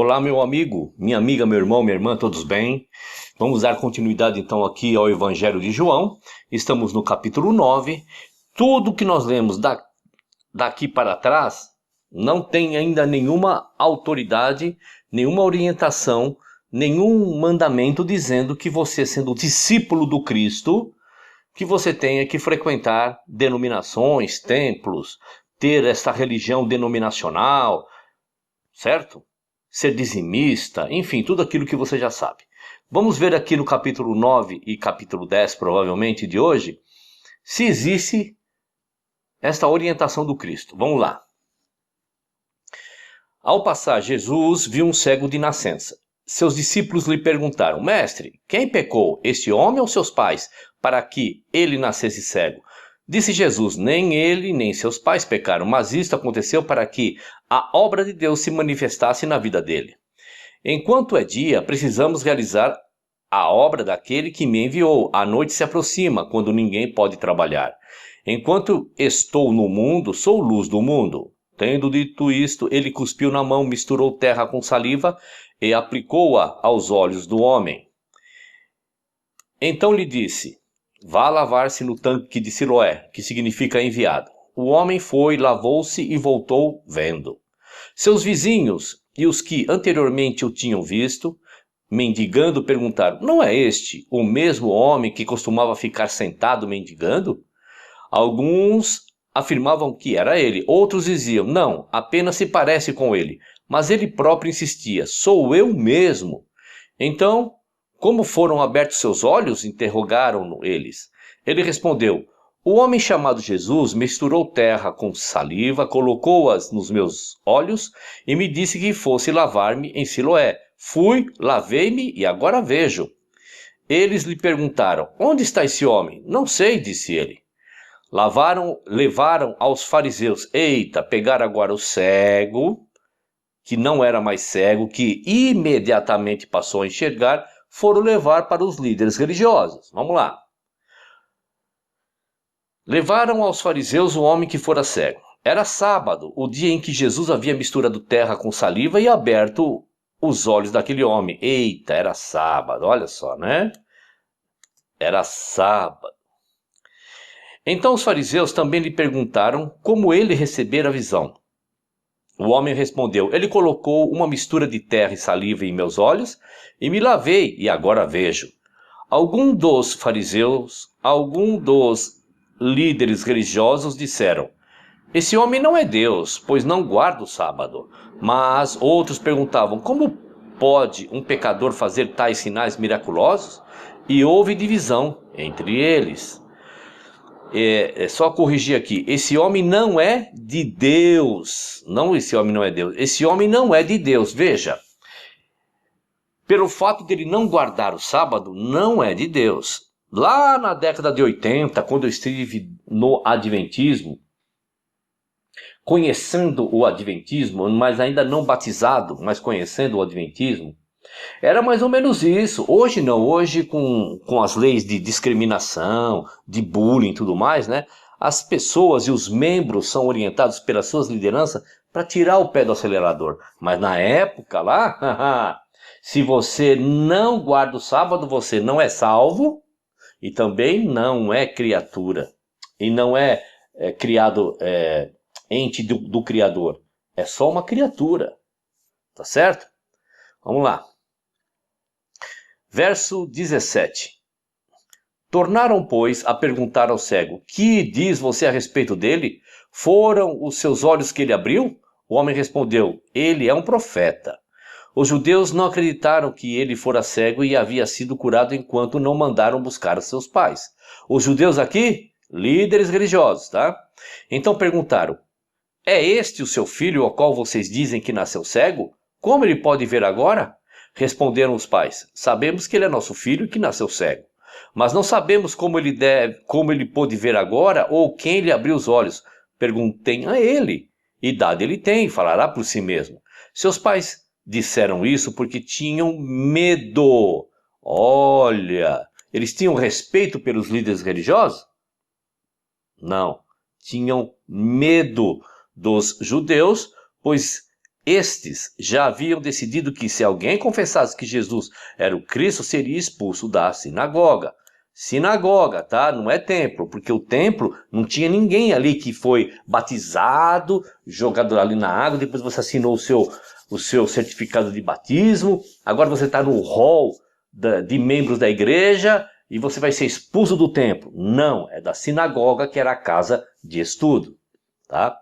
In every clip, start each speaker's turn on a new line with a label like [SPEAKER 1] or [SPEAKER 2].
[SPEAKER 1] Olá, meu amigo, minha amiga, meu irmão, minha irmã, todos bem? Vamos dar continuidade então aqui ao Evangelho de João. Estamos no capítulo 9. Tudo que nós lemos daqui para trás não tem ainda nenhuma autoridade, nenhuma orientação, nenhum mandamento dizendo que você, sendo discípulo do Cristo, que você tenha que frequentar denominações, templos, ter essa religião denominacional, certo? Ser dizimista, enfim, tudo aquilo que você já sabe. Vamos ver aqui no capítulo 9 e capítulo 10, provavelmente, de hoje, se existe esta orientação do Cristo. Vamos lá. Ao passar, Jesus viu um cego de nascença. Seus discípulos lhe perguntaram: Mestre, quem pecou, este homem ou seus pais, para que ele nascesse cego? Disse Jesus: Nem ele, nem seus pais pecaram, mas isto aconteceu para que a obra de Deus se manifestasse na vida dele. Enquanto é dia, precisamos realizar a obra daquele que me enviou. A noite se aproxima, quando ninguém pode trabalhar. Enquanto estou no mundo, sou luz do mundo. Tendo dito isto, ele cuspiu na mão, misturou terra com saliva e aplicou-a aos olhos do homem. Então lhe disse: Vá lavar-se no tanque de Siloé, que significa enviado. O homem foi, lavou-se e voltou vendo. Seus vizinhos e os que anteriormente o tinham visto, mendigando, perguntaram: Não é este o mesmo homem que costumava ficar sentado mendigando? Alguns afirmavam que era ele, outros diziam: Não, apenas se parece com ele. Mas ele próprio insistia: Sou eu mesmo. Então, como foram abertos seus olhos? Interrogaram-no eles. Ele respondeu: O homem chamado Jesus misturou terra com saliva, colocou-as nos meus olhos e me disse que fosse lavar-me em Siloé. Fui, lavei-me e agora vejo. Eles lhe perguntaram: Onde está esse homem? Não sei, disse ele. Levaram aos fariseus. Eita, pegaram agora o cego, que não era mais cego, que imediatamente passou a enxergar, foram levar para os líderes religiosos. Vamos lá. Levaram aos fariseus o homem que fora cego. Era sábado, o dia em que Jesus havia misturado terra com saliva e aberto os olhos daquele homem. Eita, era sábado, olha só, né? Era sábado. Então os fariseus também lhe perguntaram como ele recebera a visão. O homem respondeu: Ele colocou uma mistura de terra e saliva em meus olhos e me lavei e agora vejo. Algum dos líderes religiosos disseram: Esse homem não é Deus, pois não guarda o sábado. Mas outros perguntavam: Como pode um pecador fazer tais sinais miraculosos? E houve divisão entre eles. É só corrigir aqui: esse homem não é de Deus. Não, esse homem não é Deus. Esse homem não é de Deus. Veja, pelo fato dele não guardar o sábado, não é de Deus. Lá na década de 80, quando eu estive no Adventismo, conhecendo o Adventismo, mas ainda não batizado, mas conhecendo o Adventismo, era mais ou menos isso. Hoje não, hoje com as leis de discriminação, de bullying e tudo mais, né? As pessoas e os membros são orientados pelas suas lideranças para tirar o pé do acelerador. Mas na época lá, se você não guarda o sábado, você não é salvo e também não é criatura. E não é criado, ente do Criador. É só uma criatura. Tá certo? Vamos lá. Verso 17. Tornaram, pois, a perguntar ao cego: Que diz você a respeito dele? Foram os seus olhos que ele abriu? O homem respondeu: Ele é um profeta. Os judeus não acreditaram que ele fora cego e havia sido curado enquanto não mandaram buscar os seus pais. Os judeus aqui, líderes religiosos, tá? Então perguntaram: É este o seu filho ao qual vocês dizem que nasceu cego? Como ele pode ver agora? Responderam os pais: Sabemos que ele é nosso filho e que nasceu cego. Mas não sabemos como ele pôde ver agora ou quem lhe abriu os olhos. Perguntem a ele. Idade ele tem, falará por si mesmo. Seus pais disseram isso porque tinham medo. Olha, eles tinham respeito pelos líderes religiosos? Não, tinham medo dos judeus, pois Estes já haviam decidido que se alguém confessasse que Jesus era o Cristo, seria expulso da sinagoga. Sinagoga, tá? Não é templo, porque o templo não tinha ninguém ali que foi batizado, jogado ali na água, depois você assinou o seu certificado de batismo, agora você está no hall de membros da igreja e você vai ser expulso do templo. Não, é da sinagoga, que era a casa de estudo, tá?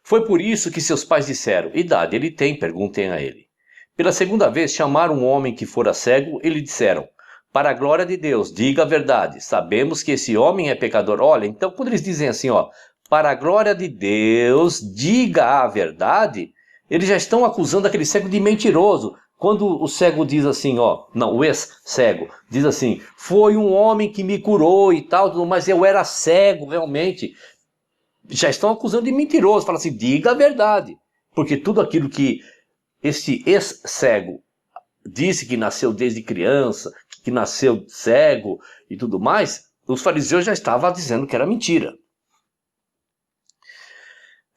[SPEAKER 1] Foi por isso que seus pais disseram: idade ele tem, perguntem a ele. Pela segunda vez chamaram um homem que fora cego e lhe disseram: para a glória de Deus, diga a verdade, sabemos que esse homem é pecador. Olha, então quando eles dizem assim, ó, para a glória de Deus, diga a verdade, eles já estão acusando aquele cego de mentiroso. Quando o cego diz assim, ó, não, o ex-cego diz assim: foi um homem que me curou e tal, mas eu era cego realmente. Já estão acusando de mentiroso. Fala assim, diga a verdade. Porque tudo aquilo que esse ex-cego disse que nasceu desde criança, que nasceu cego e tudo mais, os fariseus já estavam dizendo que era mentira.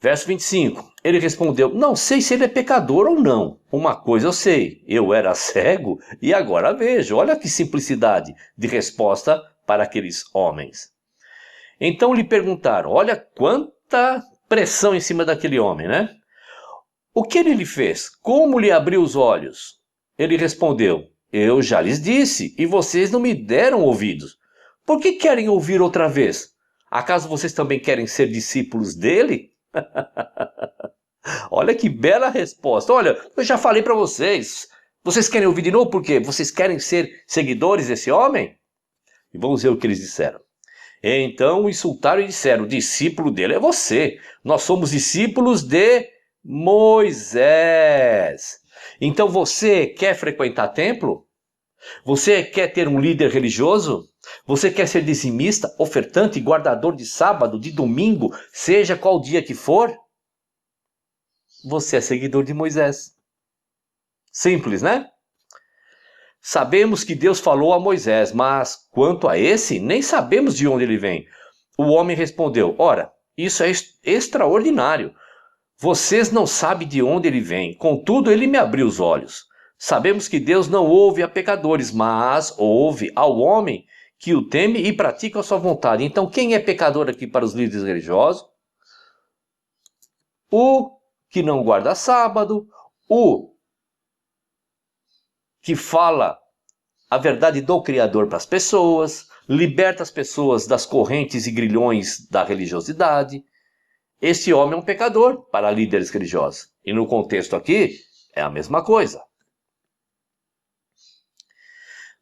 [SPEAKER 1] Verso 25, ele respondeu: não sei se ele é pecador ou não. Uma coisa eu sei, eu era cego e agora vejo. Olha que simplicidade de resposta para aqueles homens. Então lhe perguntaram, olha quanta pressão em cima daquele homem, né? O que ele lhe fez? Como lhe abriu os olhos? Ele respondeu: eu já lhes disse, e vocês não me deram ouvidos. Por que querem ouvir outra vez? Acaso vocês também querem ser discípulos dele? Olha que bela resposta. Olha, eu já falei para vocês. Vocês querem ouvir de novo por quê? Vocês querem ser seguidores desse homem? E vamos ver o que eles disseram. Então o insultaram e disseram: o discípulo dele é você. Nós somos discípulos de Moisés. Então você quer frequentar templo? Você quer ter um líder religioso? Você quer ser dizimista, ofertante, guardador de sábado, de domingo, seja qual dia que for? Você é seguidor de Moisés. Simples, né? Sabemos que Deus falou a Moisés, mas quanto a esse, nem sabemos de onde ele vem. O homem respondeu: ora, isso é extraordinário. Vocês não sabem de onde ele vem, contudo ele me abriu os olhos. Sabemos que Deus não ouve a pecadores, mas ouve ao homem que o teme e pratica a sua vontade. Então quem é pecador aqui para os líderes religiosos? O que não guarda sábado, o que fala a verdade do Criador para as pessoas, liberta as pessoas das correntes e grilhões da religiosidade. Este homem é um pecador para líderes religiosos. E no contexto aqui, é a mesma coisa.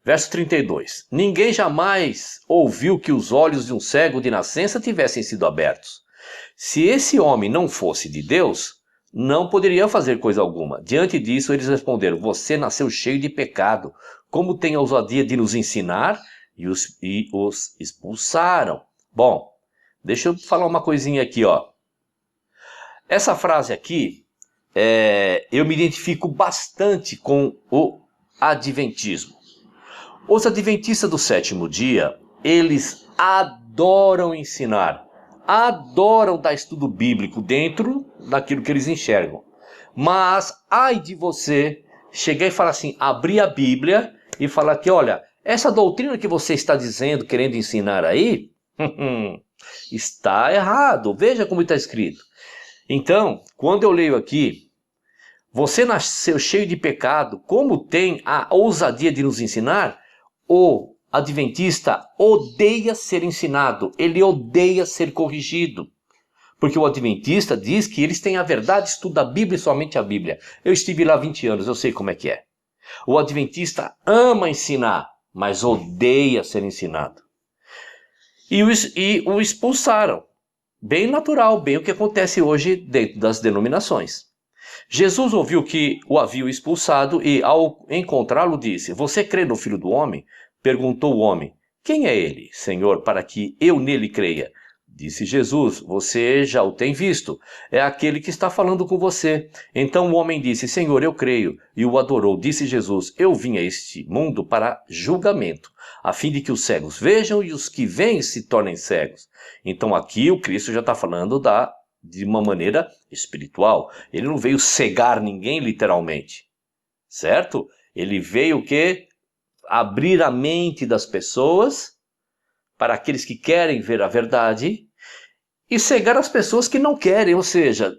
[SPEAKER 1] Verso 32. Ninguém jamais ouviu que os olhos de um cego de nascença tivessem sido abertos. Se esse homem não fosse de Deus, não poderia fazer coisa alguma. Diante disso, eles responderam: você nasceu cheio de pecado. Como tem a ousadia de nos ensinar? E os expulsaram. Bom, deixa eu falar uma coisinha aqui, ó. Essa frase aqui, eu me identifico bastante com o adventismo. Os adventistas do sétimo dia, eles adoram ensinar, adoram dar estudo bíblico dentro daquilo que eles enxergam. Mas, ai de você chegar e falar assim, abrir a Bíblia e falar que, olha, essa doutrina que você está dizendo, querendo ensinar aí, está errado. Veja como está escrito. Então, quando eu leio aqui, você nasceu cheio de pecado, como tem a ousadia de nos ensinar? O adventista odeia ser ensinado, ele odeia ser corrigido. Porque o adventista diz que eles têm a verdade, estuda a Bíblia e somente a Bíblia. Eu estive lá 20 anos, eu sei como é que é. O adventista ama ensinar, mas odeia ser ensinado. E o expulsaram. Bem natural, bem o que acontece hoje dentro das denominações. Jesus ouviu que o haviam expulsado e, ao encontrá-lo, disse: você crê no Filho do Homem? Perguntou o homem: quem é ele, Senhor, para que eu nele creia? Disse Jesus: você já o tem visto, é aquele que está falando com você. Então o homem disse: Senhor, eu creio, e o adorou. Disse Jesus: eu vim a este mundo para julgamento, a fim de que os cegos vejam e os que veem se tornem cegos. Então aqui o Cristo já está falando da de uma maneira espiritual. Ele não veio cegar ninguém literalmente, certo? Ele veio o quê? Abrir a mente das pessoas para aqueles que querem ver a verdade e cegar as pessoas que não querem, ou seja,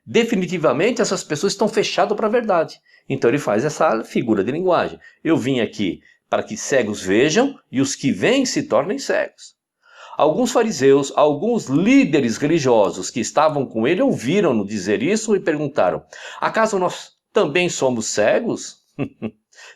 [SPEAKER 1] definitivamente essas pessoas estão fechadas para a verdade. Então ele faz essa figura de linguagem. Eu vim aqui para que cegos vejam e os que veem se tornem cegos. Alguns fariseus, alguns líderes religiosos que estavam com ele ouviram-no dizer isso e perguntaram: acaso nós também somos cegos?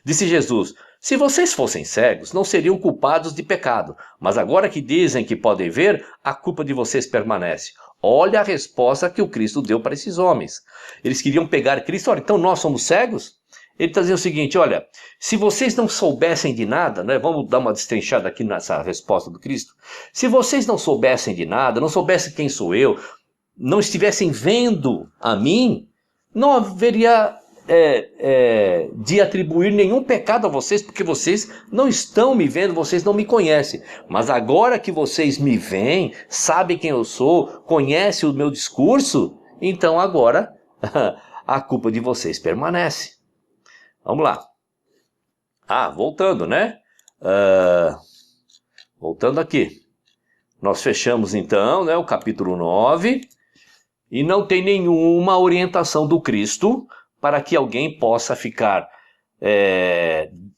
[SPEAKER 1] Disse Jesus: se vocês fossem cegos, não seriam culpados de pecado, mas agora que dizem que podem ver, a culpa de vocês permanece. Olha a resposta que o Cristo deu para esses homens. Eles queriam pegar Cristo. Olha, então nós somos cegos? Ele está dizendo o seguinte: olha, se vocês não soubessem de nada, né, vamos dar uma destrinchada aqui nessa resposta do Cristo. Se vocês não soubessem de nada, não soubessem quem sou eu, não estivessem vendo a mim, não haveria de atribuir nenhum pecado a vocês, porque vocês não estão me vendo, vocês não me conhecem. Mas agora que vocês me veem, sabem quem eu sou, conhecem o meu discurso, então agora a culpa de vocês permanece. Vamos lá. Voltando, né? Voltando aqui. Nós fechamos então, né, o capítulo 9 e não tem nenhuma orientação do Cristo para que alguém possa ficar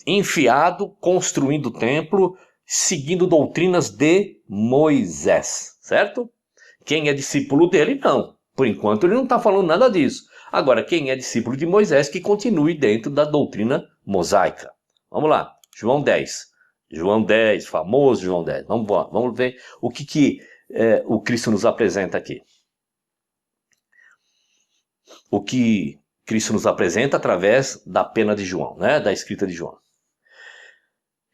[SPEAKER 1] enfiado, construindo o templo, seguindo doutrinas de Moisés, certo? Quem é discípulo dele, não. Por enquanto ele não está falando nada disso. Agora, quem é discípulo de Moisés, que continue dentro da doutrina mosaica. Vamos lá, João 10. João 10, famoso João 10. Vamos ver o que o Cristo nos apresenta aqui. O que Cristo nos apresenta através da pena de João, né? Da escrita de João.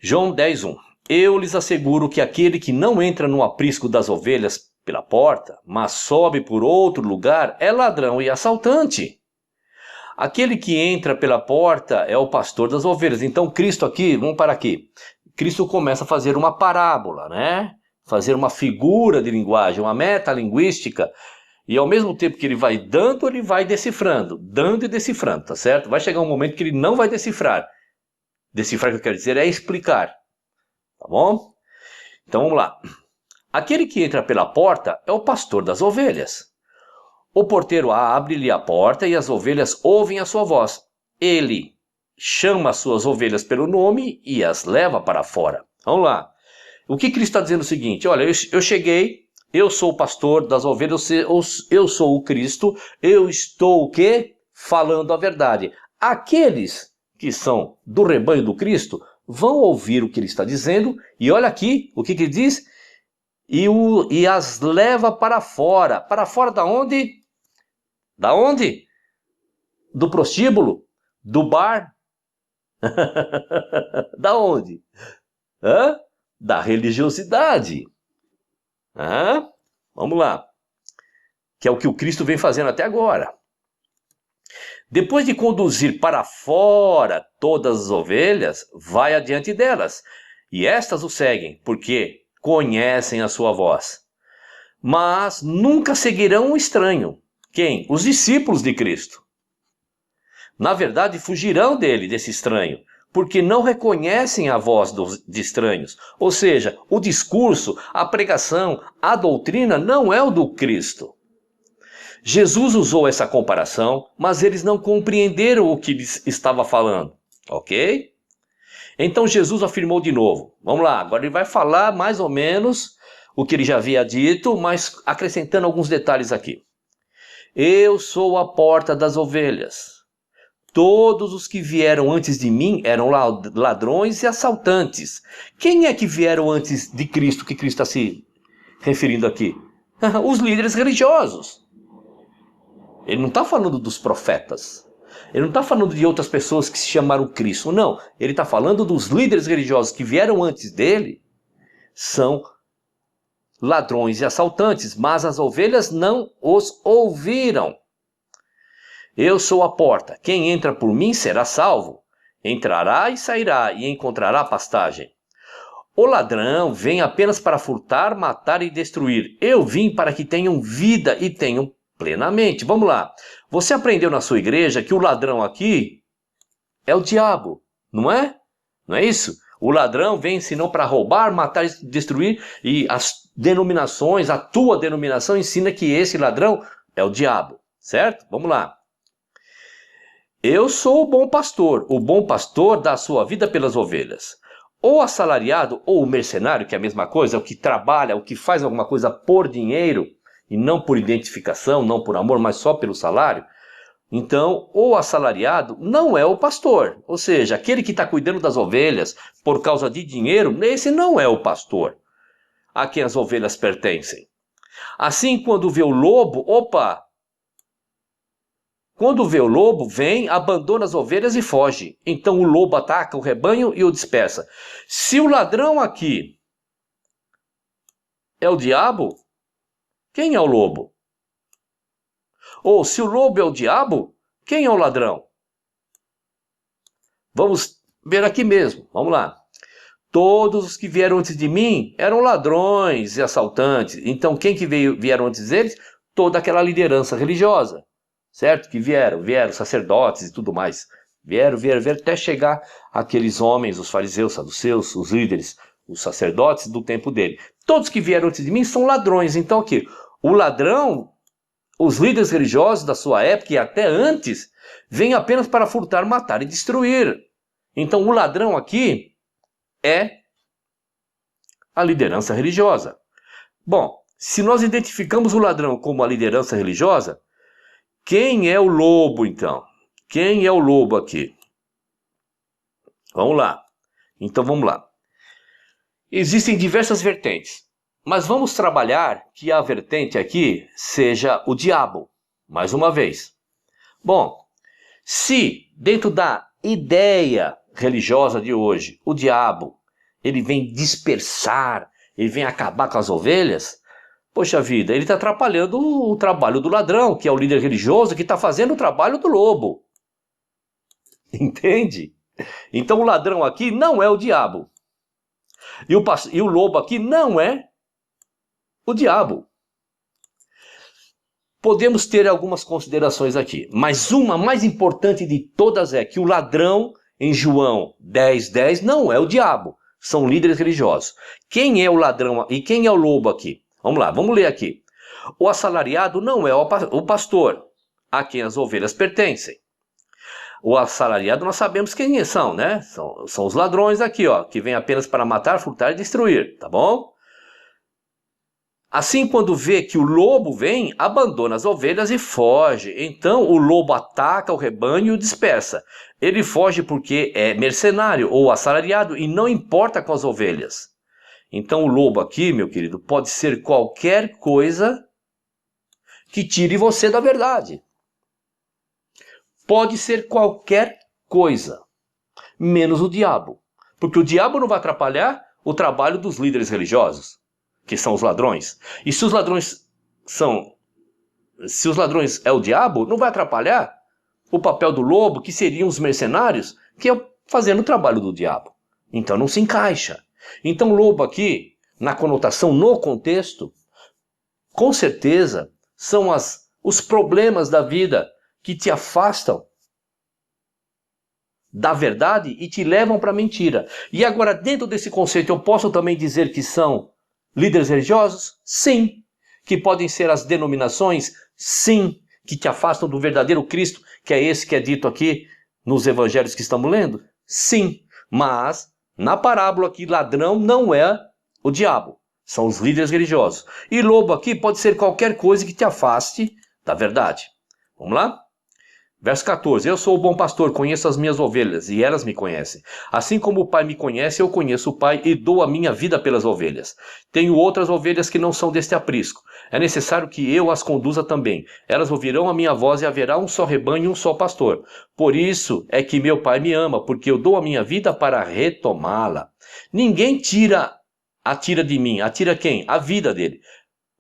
[SPEAKER 1] João 10, 1. Eu lhes asseguro que aquele que não entra no aprisco das ovelhas pela porta, mas sobe por outro lugar, é ladrão e assaltante. Aquele que entra pela porta é o pastor das ovelhas. Então Cristo aqui, vamos parar aqui. Cristo começa a fazer uma parábola, né? Fazer uma figura de linguagem, uma metalinguística. E ao mesmo tempo que ele vai dando, ele vai decifrando. Dando e decifrando, tá certo? Vai chegar um momento que ele não vai decifrar. Decifrar, o que eu quero dizer, é explicar. Tá bom? Então vamos lá. Aquele que entra pela porta é o pastor das ovelhas. O porteiro abre-lhe a porta e as ovelhas ouvem a sua voz. Ele chama as suas ovelhas pelo nome e as leva para fora. Vamos lá. O que Cristo está dizendo é o seguinte: olha, eu cheguei, eu sou o pastor das ovelhas, eu sou o Cristo, eu estou o quê? Falando a verdade. Aqueles que são do rebanho do Cristo vão ouvir o que ele está dizendo e olha aqui o que ele diz. E as leva para fora. Para fora da onde? Da onde? Do prostíbulo? Do bar? Da onde? Da religiosidade. Vamos lá. Que é o que o Cristo vem fazendo até agora. Depois de conduzir para fora todas as ovelhas, vai adiante delas. E estas o seguem, porque conhecem a sua voz. Mas nunca seguirão um estranho. Quem? Os discípulos de Cristo. Na verdade, fugirão desse estranho, porque não reconhecem a voz de estranhos. Ou seja, o discurso, a pregação, a doutrina não é o do Cristo. Jesus usou essa comparação, mas eles não compreenderam o que ele estava falando. Ok? Então Jesus afirmou de novo. Vamos lá, agora ele vai falar mais ou menos o que ele já havia dito, mas acrescentando alguns detalhes aqui. Eu sou a porta das ovelhas. Todos os que vieram antes de mim eram ladrões e assaltantes. Quem é que vieram antes de Cristo, que Cristo está se referindo aqui? Os líderes religiosos. Ele não está falando dos profetas. Ele não está falando de outras pessoas que se chamaram Cristo. Não, ele está falando dos líderes religiosos que vieram antes dele. São ladrões e assaltantes, mas as ovelhas não os ouviram. Eu sou a porta. Quem entra por mim será salvo. Entrará e sairá e encontrará pastagem. O ladrão vem apenas para furtar, matar e destruir. Eu vim para que tenham vida e tenham plenamente. Vamos lá. Você aprendeu na sua igreja que o ladrão aqui é o diabo, não é? Não é isso? O ladrão vem senão para roubar, matar e destruir, e as denominações, a tua denominação ensina que esse ladrão é o diabo, certo? Vamos lá. Eu sou o bom pastor dá a sua vida pelas ovelhas. O assalariado ou o mercenário, que é a mesma coisa, o que trabalha, o que faz alguma coisa por dinheiro, e não por identificação, não por amor, mas só pelo salário. Então, o assalariado não é o pastor, ou seja, aquele que está cuidando das ovelhas por causa de dinheiro, esse não é o pastor a quem as ovelhas pertencem. Assim, quando vê o lobo, quando vê o lobo, vem, abandona as ovelhas e foge. Então o lobo ataca o rebanho e o dispersa. Se o ladrão aqui é o diabo, quem é o lobo? Ou se o lobo é o diabo, quem é o ladrão? Vamos ver aqui mesmo, vamos lá. Todos os que vieram antes de mim eram ladrões e assaltantes. Então quem que vieram antes deles? Toda aquela liderança religiosa, certo? Que vieram sacerdotes e tudo mais. Vieram até chegar aqueles homens, os fariseus, saduceus, os líderes, os sacerdotes do tempo dele. Todos que vieram antes de mim são ladrões. Então aqui, o ladrão, os líderes religiosos da sua época e até antes, vêm apenas para furtar, matar e destruir. Então o ladrão aqui é a liderança religiosa. Bom, se nós identificamos o ladrão como a liderança religiosa, quem é o lobo então? Quem é o lobo aqui? Vamos lá. Então vamos lá. Existem diversas vertentes, mas vamos trabalhar que a vertente aqui seja o diabo, mais uma vez. Bom, se dentro da ideia religiosa de hoje, o diabo, ele vem dispersar, ele vem acabar com as ovelhas, poxa vida, ele está atrapalhando o trabalho do ladrão, que é o líder religioso, que está fazendo o trabalho do lobo. Entende? Então o ladrão aqui não é o diabo. E o lobo aqui não é o diabo. Podemos ter algumas considerações aqui, mas uma mais importante de todas é que o ladrão, em João 10:10, não é o diabo, são líderes religiosos. Quem é o ladrão e quem é o lobo aqui? Vamos lá, vamos ler aqui. O assalariado não é o pastor, a quem as ovelhas pertencem. O assalariado nós sabemos quem são, né? São os ladrões aqui, ó, que vêm apenas para matar, furtar e destruir, tá bom? Assim, quando vê que o lobo vem, abandona as ovelhas e foge. Então, o lobo ataca o rebanho e o dispersa. Ele foge porque é mercenário ou assalariado e não importa com as ovelhas. Então, o lobo aqui, meu querido, pode ser qualquer coisa que tire você da verdade. Pode ser qualquer coisa, menos o diabo. Porque o diabo não vai atrapalhar o trabalho dos líderes religiosos, que são os ladrões. E se os ladrões é o diabo, não vai atrapalhar o papel do lobo, que seriam os mercenários, que é fazendo o trabalho do diabo. Então não se encaixa. Então lobo aqui, na conotação, no contexto, com certeza são os problemas da vida que te afastam da verdade e te levam para a mentira. E agora, dentro desse conceito, eu posso também dizer que são líderes religiosos? Sim. Que podem ser as denominações? Sim. Que te afastam do verdadeiro Cristo, que é esse que é dito aqui nos evangelhos que estamos lendo? Sim. Mas, na parábola aqui, ladrão não é o diabo. São os líderes religiosos. E lobo aqui pode ser qualquer coisa que te afaste da verdade. Vamos lá? Verso 14. Eu sou o bom pastor, conheço as minhas ovelhas e elas me conhecem. Assim como o Pai me conhece, eu conheço o Pai e dou a minha vida pelas ovelhas. Tenho outras ovelhas que não são deste aprisco. É necessário que eu as conduza também. Elas ouvirão a minha voz e haverá um só rebanho e um só pastor. Por isso é que meu Pai me ama, porque eu dou a minha vida para retomá-la. Ninguém atira de mim. Atira quem? A vida dele.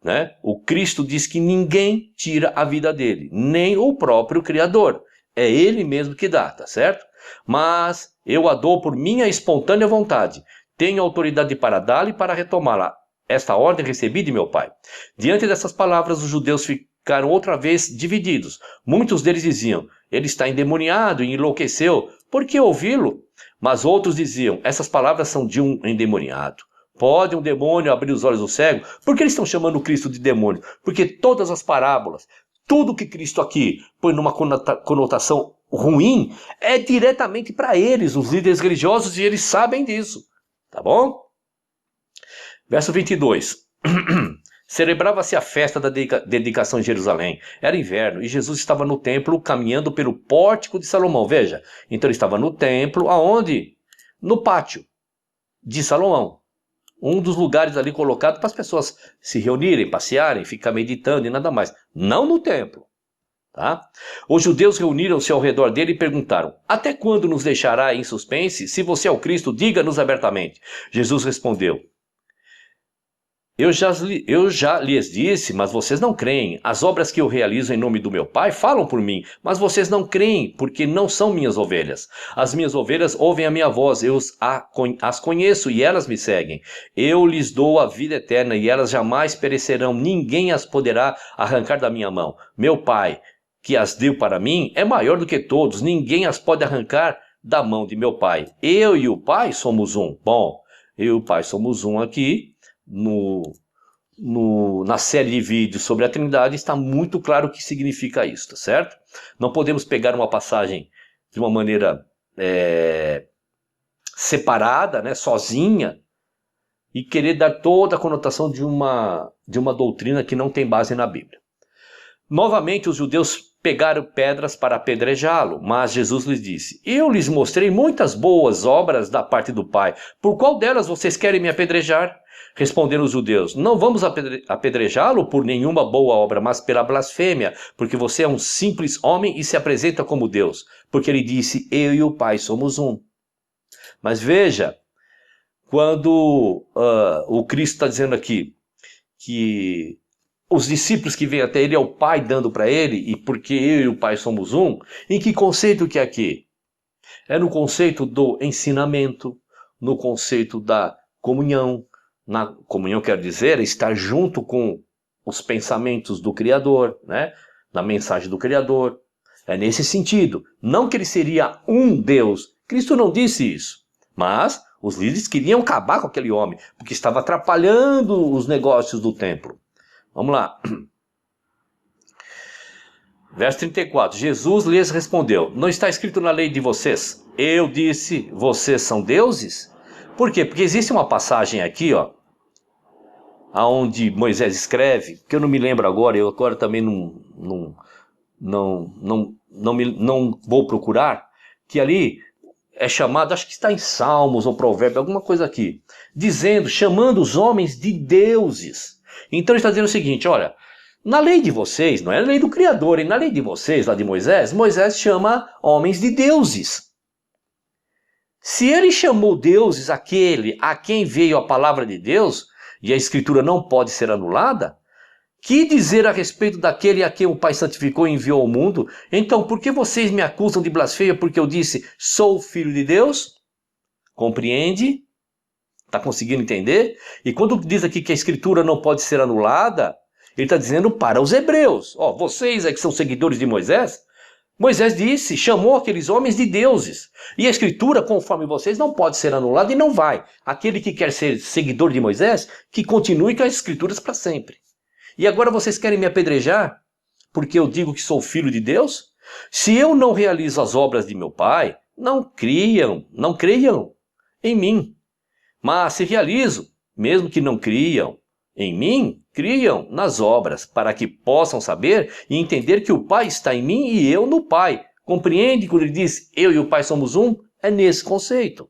[SPEAKER 1] Né? O Cristo diz que ninguém tira a vida dele, nem o próprio Criador. É ele mesmo que dá, tá certo? Mas eu a dou por minha espontânea vontade. Tenho autoridade para dá-la e para retomá-la. Esta ordem recebi de meu pai. Diante dessas palavras, os judeus ficaram outra vez divididos. Muitos deles diziam, ele está endemoniado e enlouqueceu. Por que ouvi-lo? Mas outros diziam, essas palavras são de um endemoniado. Pode um demônio abrir os olhos do cego? Por que eles estão chamando Cristo de demônio? Porque todas as parábolas, tudo que Cristo aqui põe numa conotação ruim, é diretamente para eles, os líderes religiosos, e eles sabem disso. Tá bom? Verso 22. Celebrava-se a festa da dedicação em Jerusalém. Era inverno e Jesus estava no templo caminhando pelo pórtico de Salomão. Veja, então ele estava no templo, aonde? No pátio de Salomão. Um dos lugares ali colocado para as pessoas se reunirem, passearem, ficar meditando e nada mais. Não no templo. Tá? Os judeus reuniram-se ao redor dele e perguntaram, até quando nos deixará em suspense? Se você é o Cristo, diga-nos abertamente. Jesus respondeu, eu já lhes disse, mas vocês não creem. As obras que eu realizo em nome do meu Pai falam por mim, mas vocês não creem, porque não são minhas ovelhas. As minhas ovelhas ouvem a minha voz, eu as conheço e elas me seguem. Eu lhes dou a vida eterna e elas jamais perecerão, ninguém as poderá arrancar da minha mão. Meu Pai, que as deu para mim, é maior do que todos, ninguém as pode arrancar da mão de meu Pai. Eu e o Pai somos um. Bom, eu e o Pai somos um aqui. Na série de vídeos sobre a Trindade está muito claro o que significa isso, tá certo? Não podemos pegar uma passagem de uma maneira separada, né, sozinha, e querer dar toda a conotação de uma doutrina que não tem base na Bíblia. Novamente os judeus pegaram pedras para apedrejá-lo, mas Jesus lhes disse, eu lhes mostrei muitas boas obras da parte do Pai, por qual delas vocês querem me apedrejar? Responderam os judeus, não vamos apedrejá-lo por nenhuma boa obra, mas pela blasfêmia, porque você é um simples homem e se apresenta como Deus, porque ele disse, eu e o Pai somos um. Mas veja, quando o Cristo está dizendo aqui que os discípulos que vêm até ele é o Pai dando para ele, e porque eu e o Pai somos um, em que conceito que é aqui? É no conceito do ensinamento, no conceito da comunhão. Na comunhão quer dizer estar junto com os pensamentos do Criador, né? Na mensagem do Criador. É nesse sentido. Não que ele seria um Deus. Cristo não disse isso. Mas os líderes queriam acabar com aquele homem, porque estava atrapalhando os negócios do templo. Vamos lá. Verso 34. Jesus lhes respondeu, não está escrito na lei de vocês? Eu disse, vocês são deuses? Por quê? Porque existe uma passagem aqui, onde Moisés escreve, que eu não me lembro agora, eu agora também não vou procurar, que ali é chamado, acho que está em Salmos ou Provérbios, alguma coisa aqui, dizendo, chamando os homens de deuses. Então ele está dizendo o seguinte, olha, na lei de vocês, não é a lei do Criador, na lei de vocês, lá de Moisés, Moisés chama homens de deuses. Se ele chamou deuses aquele a quem veio a palavra de Deus, e a escritura não pode ser anulada, que dizer a respeito daquele a quem o Pai santificou e enviou ao mundo? Então, por que vocês me acusam de blasfêmia porque eu disse, sou filho de Deus? Compreende? Está conseguindo entender? E quando diz aqui que a escritura não pode ser anulada, ele está dizendo para os hebreus. Vocês que são seguidores de Moisés, Moisés disse, chamou aqueles homens de deuses. E a escritura, conforme vocês, não pode ser anulada e não vai. Aquele que quer ser seguidor de Moisés, que continue com as escrituras para sempre. E agora vocês querem me apedrejar porque eu digo que sou filho de Deus? Se eu não realizo as obras de meu Pai, não creiam em mim. Mas se realizo, mesmo que não criam em mim, criam nas obras, para que possam saber e entender que o Pai está em mim e eu no Pai. Compreende quando ele diz, eu e o Pai somos um? É nesse conceito.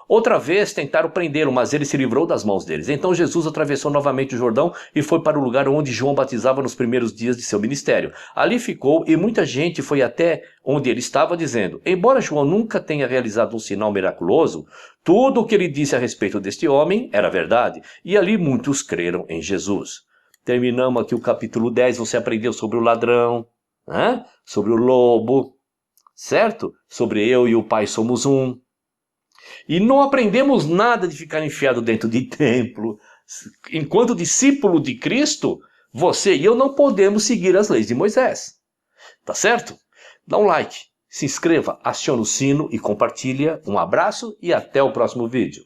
[SPEAKER 1] Outra vez tentaram prendê-lo, mas ele se livrou das mãos deles. Então Jesus atravessou novamente o Jordão e foi para o lugar onde João batizava nos primeiros dias de seu ministério. Ali ficou e muita gente foi até onde ele estava dizendo, embora João nunca tenha realizado um sinal miraculoso, tudo o que ele disse a respeito deste homem era verdade. E ali muitos creram em Jesus. Terminamos aqui o capítulo 10, você aprendeu sobre o ladrão, sobre o lobo, certo? Sobre eu e o Pai somos um. E não aprendemos nada de ficar enfiado dentro de templo. Enquanto discípulo de Cristo, você e eu não podemos seguir as leis de Moisés. Tá certo? Dá um like, se inscreva, aciona o sino e compartilha. Um abraço e até o próximo vídeo.